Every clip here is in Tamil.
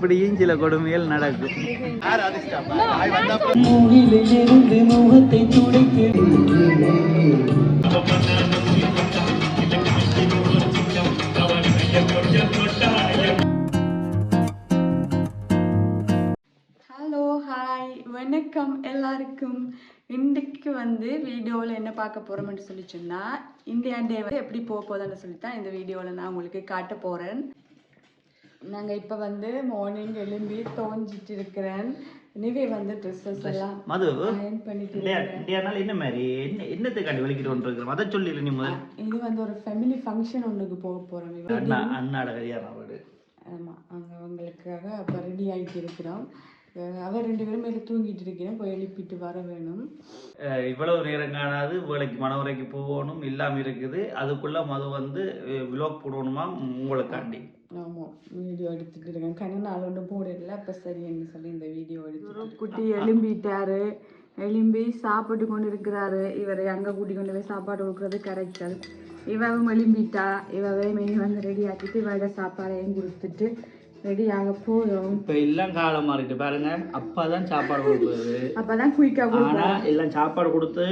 இப்படியும் சில கொடுமைகள் நடக்கும். முகத்தை துடைத்து ஹலோ ஹாய் வணக்கம் எல்லாருக்கும். இன்றைக்கு வீடியோவில் என்ன பார்க்க போகிறோம்னு சொல்லி சொன்னால் இந்தியா டே எப்படி போக போகுதுன்னு சொல்லித்தான் இந்த வீடியோவில் நான் உங்களுக்கு காட்ட போகிறேன். நாங்கள் இப்போ மார்னிங் எழும்பி தோஞ்சிட்டு இருக்கிறேன். எனவே ட்ரெஸ்ஸஸ் எல்லாம் அயர்ன் பண்ணிட்டு இது ஒரு ஃபேமிலி ஃபங்க்ஷன் ஒன்றுக்கு போக போகிறோம். ஆமாம், அங்கே அவங்களுக்காக அப்போ ரெடி ஆகிட்டு இருக்கிறோம். அவர் 2 பேரும் மேலே தூங்கிட்டு இருக்கிறேன், போய் எழுப்பிட்டு வர வேணும். இவ்வளவு நேரம் காணாது வேலைக்கு மனவரைக்கு போகணும் இல்லாமல் இருக்குது. அதுக்குள்ள மது விலாக் போடணுமா உங்களுக்காண்டி. ஆமாம், வீடியோ எடுத்துட்டு இருக்கேன். கண்ணு ஒன்றும் போடல. அப்போ சரின்னு சொல்லி இந்த வீடியோ எடுத்து குட்டி எழும்பிட்டாரு. எழும்பி சாப்பிட்டு கொண்டு இருக்கிறாரு. இவரை அங்கே கூட்டி கொண்டு போய் சாப்பாடு கொடுக்குறது கரெக்டல். இவவும் எழும்பிட்டா. இவவே மெயின் ரெடி ஆக்கிட்டு இவட சாப்பாடையும் கொடுத்துட்டு ரெடி ஆக போகிறோம். இப்போ எல்லாம் காலமாக இருக்கு பாருங்க. அப்பதான் சாப்பாடு கொடுக்குறது, அப்பதான் குயிக்கா கொடுக்குறா. எல்லாம் சாப்பாடு கொடுத்து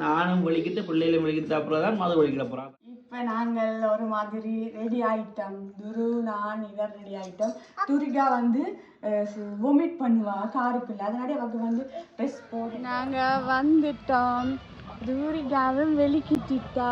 நானும் வலிக்கிட்டு பிள்ளைகளும் வலிக்கிட்டு அப்புறம் மது வலிக்கிட போறான். இப்போ நாங்கள் ஒரு மாதிரி ரெடி ஆகிட்டோம். துரு, நான், இவர் ரெடி ஆகிட்டோம். துரிகா வொமிட் பண்ணுவா காருக்குள்ள, அதனால அவருக்கு ட்ரெஸ் போட்டு நாங்கள் வந்துட்டோம். துரிகாவும் வெளிக்கிட்டா.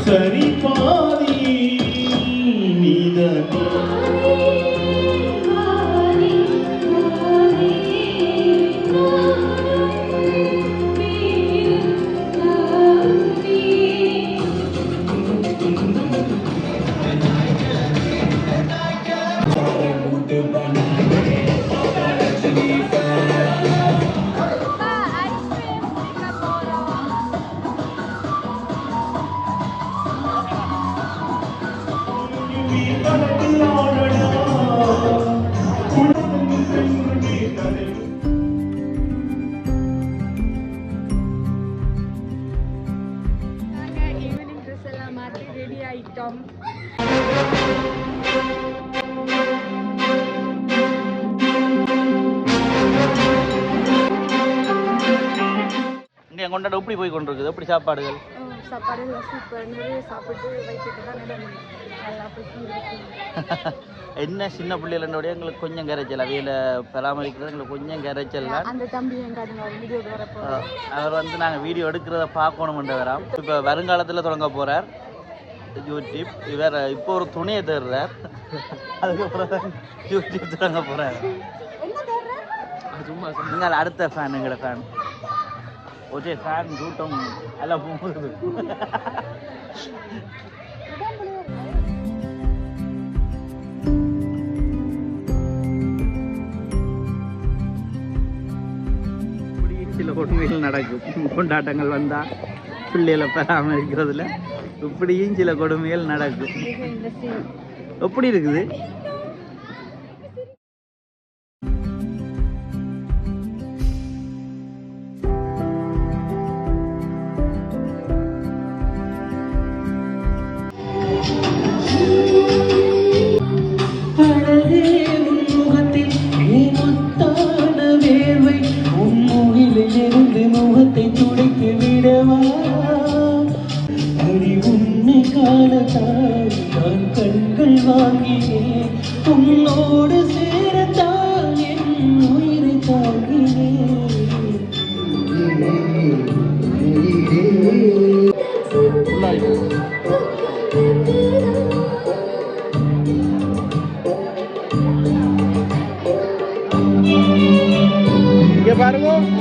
சரி பாதி நீதானே. ஈவினிங் ட்ரெஸ் எல்லாம் மாற்றி ரெடி ஆகிட்டோம். இங்கே கொண்டாட எப்படி போய் கொண்டிருக்குது? எப்படி சாப்பாடுகள்? சாப்பாடு சூப்பர். நிறைய சாப்பிட்டு வயிற்றுக்கு தான் நல்லா போய். என்ன சின்ன பிள்ளைகளோட எங்களுக்கு கொஞ்சம் கரைச்சல், அவையில பராமரிக்கிறது எங்களுக்கு கொஞ்சம் கரைச்சல் தான். அந்த தம்பி வீடியோ வரப்போ அவர் நாங்கள் வீடியோ எடுக்கிறத பார்க்கணும்ன்ற வராம். இப்போ வருங்காலத்தில் தொடங்க போகிறார் யூடியூப். இவர் இப்போ ஒரு துணியை தேடுறார், அதுக்கப்புறம் தான் யூடியூப் தொடங்க போகிறார். நீங்கள் அடுத்த ஃபேன், எங்களோட ஃபேன். ஒரே ஃபேன் கூட்டம் எல்லாம் போகுது. சில கொடுமைகள் நடக்கும். கொண்டாட்டங்கள் வந்தால் பிள்ளைகளை பராமரிக்கிறதுல இப்படியும் சில கொடுமைகள் நடக்கும். எப்படி இருக்குது? காணத்தான் நான் கண்கள் வாங்கினேன் உன்னோடு சேரத்தான் என் உயிரை தாங்கினேன் இங்க பாருங்க